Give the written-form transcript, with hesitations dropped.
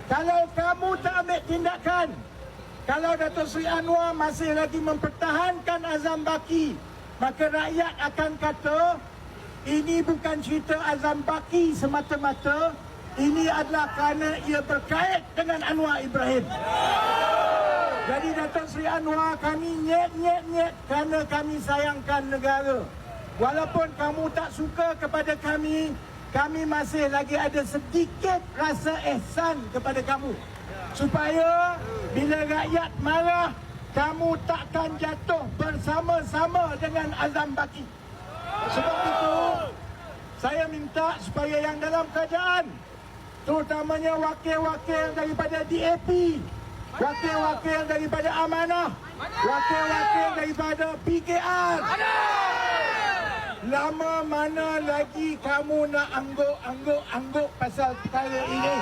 Kalau kamu tak ambil tindakan, kalau Datuk Seri Anwar masih lagi mempertahankan Azam Baki, maka rakyat akan kata ini bukan cerita Azam Baki semata-mata, ini adalah kerana ia berkait dengan Anwar Ibrahim. Jadi Datuk Seri Anwar, kami nyet kerana kami sayangkan negara. Walaupun kamu tak suka kepada kami masih lagi ada sedikit rasa ihsan kepada kamu. Supaya bila rakyat marah, kamu takkan jatuh bersama-sama dengan Azam Baki. Sebab itu, saya minta supaya yang dalam kerajaan, terutamanya wakil-wakil daripada DAP, wakil-wakil daripada Amanah, wakil-wakil daripada PKR, lama mana lagi kamu nak angguk-angguk pasal perkara ini?